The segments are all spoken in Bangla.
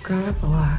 Good boy.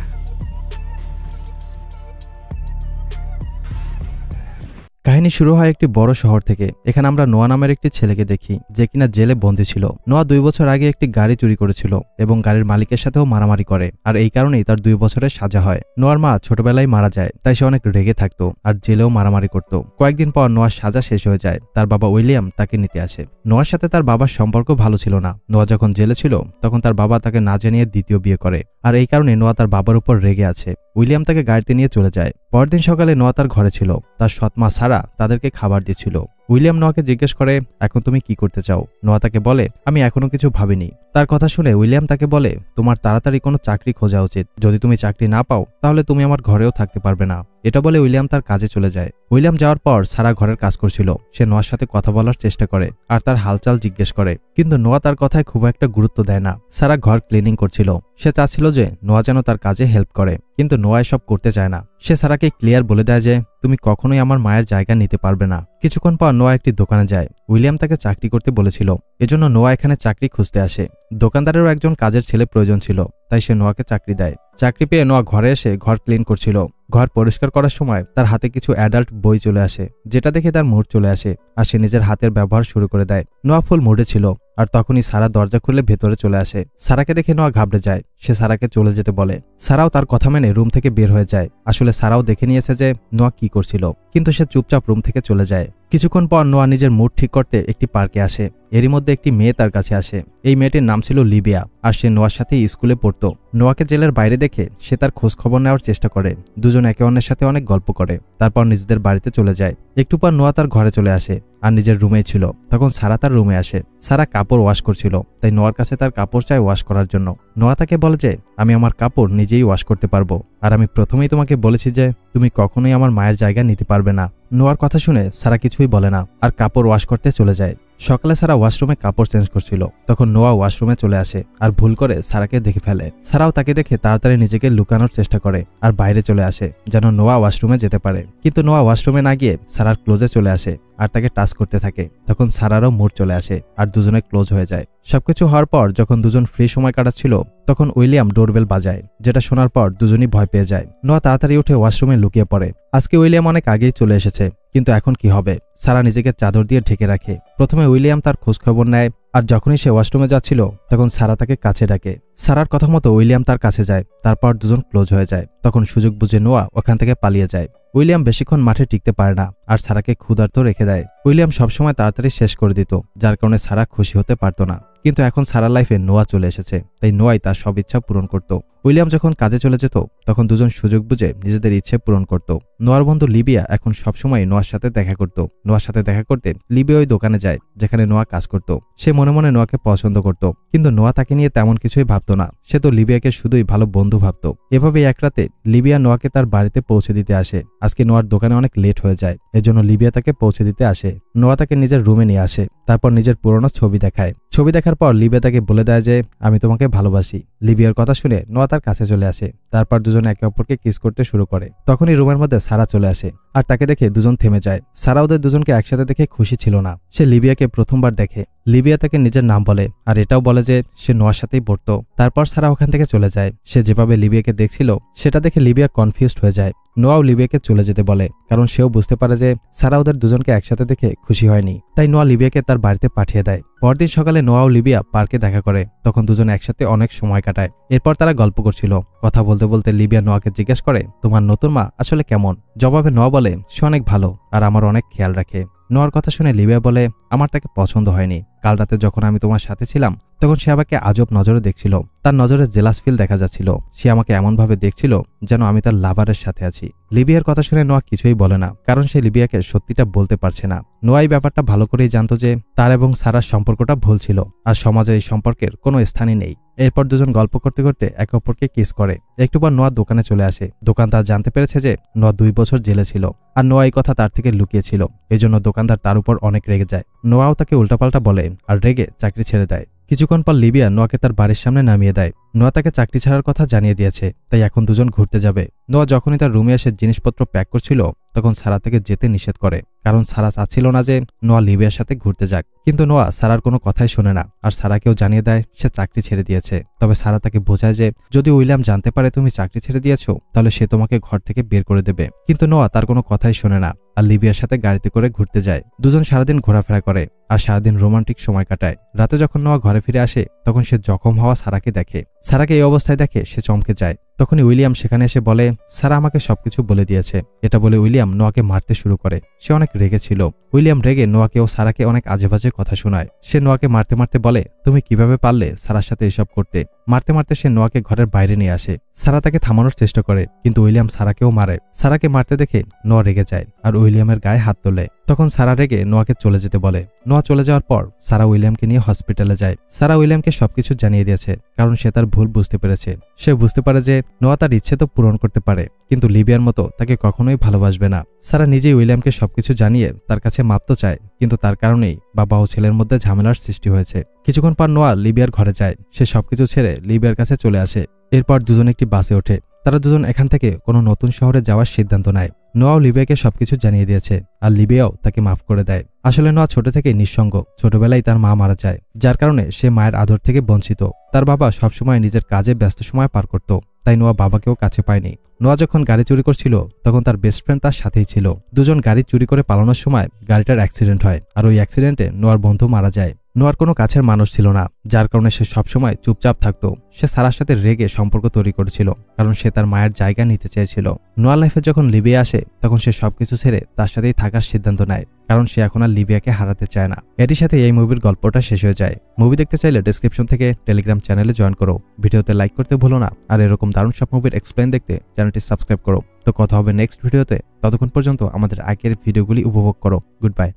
কাহিনী শুরু হয় একটি বড় শহর থেকে। এখানে আমরা নোয়া নামের একটি ছেলেকে দেখি যে কিনা জেলে বন্দী ছিল। নোয়া 2 বছর আগে একটি গাড়ি চুরি করেছিল এবং গাড়ির মালিকের সাথেও মারামারি করে, আর এই কারণেই তার 2 বছরের সাজা হয়। নোয়ার মা ছোটবেলায় মারা যায়, তাই সে অনেক রেগে থাকতো আর জেলেও মারামারি করত। কয়েকদিন পর নোয়ার সাজা শেষ হয়ে যায়। তার বাবা উইলিয়াম তাকে নিতে আসে। নোয়ার সাথে তার বাবার সম্পর্ক ভালো ছিল না। নোয়া যখন জেলে ছিল তখন তার বাবা তাকে না জানিয়ে দ্বিতীয় বিয়ে করে, আর এই কারণে নোয়া তার বাবার উপর রেগে আছে। উইলিয়াম তাকে গাড়িতে নিয়ে চলে যায়। পরদিন সকালে নোয়া তার ঘরে ছিল। তার সৎমা সারা তাদেরকে খাবার দিচ্ছিল। উইলিয়াম নোয়াকে জিজ্ঞেস করে, এখন তুমি কি করতে চাও? নোয়া তাকে বলে, আমি এখনো কিছু ভাবিনি। তার কথা শুনে উইলিয়াম তাকে বলে, তোমার তাড়াতাড়ি কোনো চাকরি খোঁজা উচিত। যদি তুমি চাকরি না পাও তাহলে তুমি আমার ঘরেও থাকতে পারবে না। এটা বলে উইলিয়াম তার কাজে চলে যায়। উইলিয়াম যাওয়ার পর সারা ঘরের কাজ করছিল। সে নোয়ার সাথে কথা বলার চেষ্টা করে আর তার হালচাল জিজ্ঞেস করে, কিন্তু নোয়া তার কথায় খুব একটা গুরুত্ব দেয় না। সারা ঘর ক্লিনিং করছিল। সে চাচ্ছিল যে নোয়া যেন তার কাজে হেল্প করে, কিন্তু নোয়া এসব করতে চায় না। সে সারাকে ক্লিয়ার বলে দেয় যে তুমি কখনোই আমার মায়ের জায়গা নিতে পারবে না। কিছুক্ষণ পর নোয়া একটি দোকানে যায়। উইলিয়াম তাকে চাকরি করতে বলেছিল, এজন্য নোয়া এখানে চাকরি খুঁজতে আসে। দোকানদারেরও একজন কাজের ছেলে প্রয়োজন ছিল, তাই সে নোয়াকে চাকরি দেয়। চাকরি পেয়ে নোয়া ঘরে এসে ঘর ক্লিন করছিল। ঘর পরিষ্কার করার সময় তার হাতে কিছু অ্যাডাল্ট বই চলে আসে, যেটা দেখে তার মুড চলে আসে আর সে নিজের হাতের ব্যবহার শুরু করে দেয়। নোয়া ফুল মুডে ছিল, আর তখনই সারা দরজা খুলে ভেতরে চলে আসে। সারাকে দেখে নোয়া ঘাবড়ে যায়। সে সারাকে চলে যেতে বলে। সারাও তার কথা মেনে রুম থেকে বের হয়ে যায়। আসলে সারাও দেখে নিয়েছে যে নোয়া কি করছিল, কিন্তু সে চুপচাপ রুম থেকে চলে যায়। কিছুক্ষণ পর নোয়া নিজের মুড ঠিক করতে একটি পার্কে আসে। এরই মধ্যে একটি মেয়ে তার কাছে আসে। এই মেয়েটির নাম ছিল লিবিয়া, আর সে নোয়ার সাথে স্কুলে পড়তো। নোয়াকে জেলের বাইরে দেখে সে তার খোঁজ খবর নেওয়ার চেষ্টা করে। দুজন একে অন্যের সাথে অনেক গল্প করে, তারপর নিজেদের বাড়িতে চলে যায়। একটু পর নোয়া তার ঘরে চলে আসে আর নিজের রুমেই ছিল। তখন সারা তার রুমে আসে। সারা কাপড় ওয়াশ করছিল, তাই নোয়ার কাছে তার কাপড় চায় ওয়াশ করার জন্য। নোয়া তাকে বলে যে আমি আমার কাপড় নিজেই ওয়াশ করতে পারবো, আর আমি প্রথমেই তোমাকে বলেছি যে তুমি কখনোই আমার মায়ের জায়গা নিতে পারবে না। নোয়ার কথা শুনে সারা কিছুই বলে না আর কাপড় ওয়াশ করতে চলে যায়। সকালে সারা ওয়াশরুমে কাপড় চেঞ্জ করছিল। তখন নোয়া ওয়াশরুমে চলে আসে আর ভুল করে সারাকে দেখে ফেলে। সারাও তাকে দেখে তাড়াতাড়ি নিজেকে লুকানোর চেষ্টা করে আর বাইরে চলে আসে যেন নোয়া ওয়াশরুমে যেতে পারে। কিন্তু নোয়া ওয়াশরুমে না গিয়ে সারার ক্লোজে চলে আসে আর তাকে টাচ করতে থাকে। তখন সারারও মুড চলে আসে আর দুজনে ক্লোজ হয়ে যায়। সবকিছু হওয়ার পর যখন দুজন ফ্রি সময় কাটাচ্ছিল তখন উইলিয়াম ডোরবেল বাজায়, যেটা শোনার পর দুজনই ভয় পেয়ে যায়। নোয়া তাড়াতাড়ি উঠে ওয়াশরুমে লুকিয়ে পড়ে। আজকে উইলিয়াম অনেক আগেই চলে এসেছে, কিন্তু এখন কি হবে? সারা নিজেকে চাদর দিয়ে ঢেকে রাখে। প্রথমে উইলিয়াম তার খোঁজখবর নেয়, আর যখনই সে ওয়াশরুমে যাচ্ছিল তখন সারা তাকে কাছে ডাকে। সারার কথা মতো উইলিয়াম তার কাছে যায়। তারপর দুজন ক্লোজ হয়ে যায়। তখন সুযোগ বুঝে নোয়া ওখান থেকে পালিয়ে যায়। উইলিয়াম বেশিক্ষণ মাঠে টিকতে পারে না আর সারাকে ক্ষুধার্ত রেখে দেয়। উইলিয়াম সবসময় তাড়াতাড়ি শেষ করে দিত, যার কারণে সারা খুশি হতে পারত না। কিন্তু এখন সারার লাইফে নোয়া চলে এসেছে, তাই নোয়াই তার সব ইচ্ছা পূরণ করত। উইলিয়াম যখন কাজে চলে যেত তখন দুজন সুযোগ বুঝে নিজেদের ইচ্ছে পূরণ করত। নোয়ার বন্ধু লিবিয়া এখন সবসময় নোয়ার সাথে দেখা করত। নোয়ার সাথে দেখা করতে লিবিয়া ওই দোকানে যায় যেখানে নোয়া কাজ করত। সে মনে মনে নোয়াকে পছন্দ করত, কিন্তু নোয়া তাকে নিয়ে তেমন কিছুই ভাবত না। সে তো লিবিয়াকে শুধুই ভালো বন্ধু ভাবত। এভাবে এক রাতে লিবিয়া নোয়াকে তার বাড়িতে পৌঁছে দিতে আসে। আজকে নোয়ার দোকানে অনেক লেট হয়ে যায়, এজন্য লিবিয়া তাকে পৌঁছে দিতে আসে। নোয়া তাকে নিজের রুমে নিয়ে আসে, তারপর নিজের পুরনো ছবি দেখায়। ছবি দেখার পর লিবিয়া তাকে বলে দেয় যে আমি তোমাকে ভালোবাসি। লিবিয়ার কথা শুনে নোয়া তার কাছে চলে আসে। তারপর দুজন একে অপরকে কিস করতে শুরু করে। তখনই রুমের মধ্যে সারা চলে আসে আর তাকে দেখে দুজন থেমে যায়। সারা ওদের দুজনকে একসাথে দেখে খুশি ছিল না। সে লিবিয়াকে প্রথমবার দেখে। লিবিয়া তাকে নিজের নাম বলে আর এটাও বলে যে সে নোয়ার সাথেই পড়তো। তারপর সারা ওখান থেকে চলে যায়। সে যেভাবে লিবিয়াকে দেখছিল সেটা দেখে লিবিয়া কনফিউজড হয়ে যায়। নোয়াও লিবিয়াকে চলে যেতে বলে, কারণ সেও বুঝতে পারে যে সারা ওদের দুজনকে একসাথে দেখে খুশি হয়নি। তাই নোয়া লিবিয়াকে তার বাড়িতে পাঠিয়ে দেয়। পরদিন সকালে নোয়া ও লিবিয়া পার্কে দেখা করে। তখন দুজন একসাথে অনেক সময় কাটায়। এরপর তারা গল্প করছিল। কথা বলতে বলতে লিবিয়া নোয়াকে জিজ্ঞেস করে, তোমার নতুন মা আসলে কেমন? জবাবে নোয়া বলে, সে অনেক ভালো আর আমার অনেক খেয়াল রাখে। নোয়ার কথা শুনে লিবিয়া বলে, আমার তাকে পছন্দ হয়নি। কাল রাতে যখন আমি তোমার সাথে ছিলাম তখন সে আমাকে আজব নজরে দেখছিল। তার নজরে জেলাস ফিল দেখা যাচ্ছিল। সে আমাকে এমনভাবে দেখছিল যেন আমি তার লাভারের সাথে আছি। লিবিয়ার কথা শুনে নোয়া কিছুই বলে না, কারণ সে লিবিয়াকে সত্যিটা বলতে পারছে না। নোয়া এই ব্যাপারটা ভালো করেই জানত যে তার এবং সারার সম্পর্কটা ভুল ছিল, আর সমাজে এই সম্পর্কের কোনো স্থানই নেই। এরপর দুজন গল্প করতে করতে একে অপরকে কিস করে। একটু পর নোয়া দোকানে চলে আসে। দোকানদার জানতে পেরেছে যে নোয়া 2 বছর জেলে ছিল, আর নোয়া এই কথা তার থেকে লুকিয়েছিল। এজন্য দোকানদার তার উপর অনেক রেগে যায়। নোয়াও তাকে উল্টাপাল্টা বলে আর রেগে চাকরি ছেড়ে দেয়। কিছুক্ষণ পর লিবিয়া নোয়াকে তার বাড়ির সামনে নামিয়ে দেয়। নোয়া তাকে চাকরি ছাড়ার কথা জানিয়ে দিয়েছে, তাই এখন দুজন ঘুরতে যাবে। নোয়া যখনই তার রুমে এসে জিনিসপত্র প্যাক করছিল তখন সারা থেকে যেতে নিষেধ করে, কারণ সারা চাচ্ছিল না যে নোয়া লিবিয়ার সাথে ঘুরতে যাক। কিন্তু নোয়া সারার কোনো কথাই শোনে না, আর সারাকেও জানিয়ে দেয় সে চাকরি ছেড়ে দিয়েছে। তবে সারা তাকে বোঝায় যে যদি উইলিয়াম জানতে পারে তুমি চাকরি ছেড়ে দিয়েছো তাহলে সে তোমাকে ঘর থেকে বের করে দেবে। কিন্তু নোয়া তার কোনো কথাই শোনে না আর লিবিয়ার সাথে গাড়িতে করে ঘুরতে যায়। দুজন সারাদিন ঘোরাফেরা করে আর সারাদিন রোমান্টিক সময় কাটায়। রাতে যখন নোয়া ঘরে ফিরে আসে তখন সে জখম হওয়া সারাকে দেখে। সারাকে এই অবস্থায় দেখে সে চমকে যায়। তখনই উইলিয়াম সেখানে এসে বলে সারা আমাকে সবকিছু বলে দিয়েছে। এটা বলে উইলিয়াম নোয়াকে মারতে শুরু করে। সে অনেক রেগে ছিল। উইলিয়াম রেগে নোয়াকে ও সারাকে অনেক আজেবাজে কথা শোনায়। সে নোয়াকে মারতে মারতে বলে তুমি কিভাবে পারলে সারার সাথে এসব করতে। মারতে মারতে সে নোয়াকে ঘরের বাইরে নিয়ে আসে। সারা তাকে থামানোর চেষ্টা করে কিন্তু উইলিয়াম সারাকেও মারে। সারাকে মারতে দেখে নোয়া রেগে যায় আর উইলিয়ামের গায়ে হাত তোলে। তখন সারা রেগে নোয়াকে চলে যেতে বলে। নোয়া চলে যাওয়ার পর সারা উইলিয়ামকে নিয়ে হসপিটালে যায়। সারা উইলিয়ামকে সবকিছু জানিয়ে দিয়েছে, কারণ সে তার ভুল বুঝতে পেরেছে। সে বুঝতে পারে যে নোয়া তার ইচ্ছে তো পূরণ করতে পারে কিন্তু লিবিয়ার মতো তাকে কখনোই ভালোবাসবে না। সারা নিজেই উইলিয়ামকে সবকিছু জানিয়ে তার কাছে মাপ তো চায়, কিন্তু তার কারণেই বাবা ও ছেলের মধ্যে ঝামেলার সৃষ্টি হয়েছে। কিছুক্ষণ পর নোয়া লিবিয়ার ঘরে যায়। সে সবকিছু ছেড়ে লিবিয়ার কাছে চলে আসে। এরপর দুজন একটি বাসে ওঠে। তারা দুজন এখান থেকে কোনো নতুন শহরে যাওয়ার সিদ্ধান্ত নেয়। নোয়াও লিবিয়াকে সবকিছু জানিয়ে দিয়েছে আর লিবিয়াও তাকে মাফ করে দেয়। আসলে নোয়া ছোট থেকেই নিঃসঙ্গ। ছোটবেলায় তার মা মারা যায়, যার কারণে সে মায়ের আদর থেকে বঞ্চিত। তার বাবা সবসময় নিজের কাজে ব্যস্ত সময় পার করত, তাই নোয়া বাবাকেও কাছে পায়নি। নোয়া যখন গাড়ি চুরি করছিল তখন তার বেস্ট ফ্রেন্ড তার সাথেই ছিল। দুজন গাড়ি চুরি করে পালানোর সময় গাড়িটার অ্যাক্সিডেন্ট হয় আর ওই অ্যাক্সিডেন্টে নোয়ার বন্ধু মারা যায়। নোয়ার কোনো কাছের মানুষ ছিল না, যার কারণে সে সবসময় চুপচাপ থাকতো। সে সারার সাথে রেগে সম্পর্ক তৈরি করেছিল, কারণ সে তার মায়ের জায়গা নিতে চেয়েছিল। নোয়ার লাইফে যখন লিবিয়া আসে তখন সে সবকিছু ছেড়ে তার সাথেই থাকার সিদ্ধান্ত নেয়, কারণ সে এখন আর লিবিয়াকে হারাতে চায় না। এটির সাথে এই মুভির গল্পটা শেষ হয়ে যায়। মুভি দেখতে চাইলে ডেসক্রিপশন থেকে টেলিগ্রাম চ্যানেলে জয়েন করো। ভিডিওতে লাইক করতে ভুলো না, আর এরকম দারুণ সব মুভির এক্সপ্লেন দেখতে চ্যানেলটি সাবস্ক্রাইব করো। তো কথা হবে নেক্সট ভিডিওতে। ততক্ষণ পর্যন্ত আমাদের আগের ভিডিওগুলি উপভোগ করো। Good bye.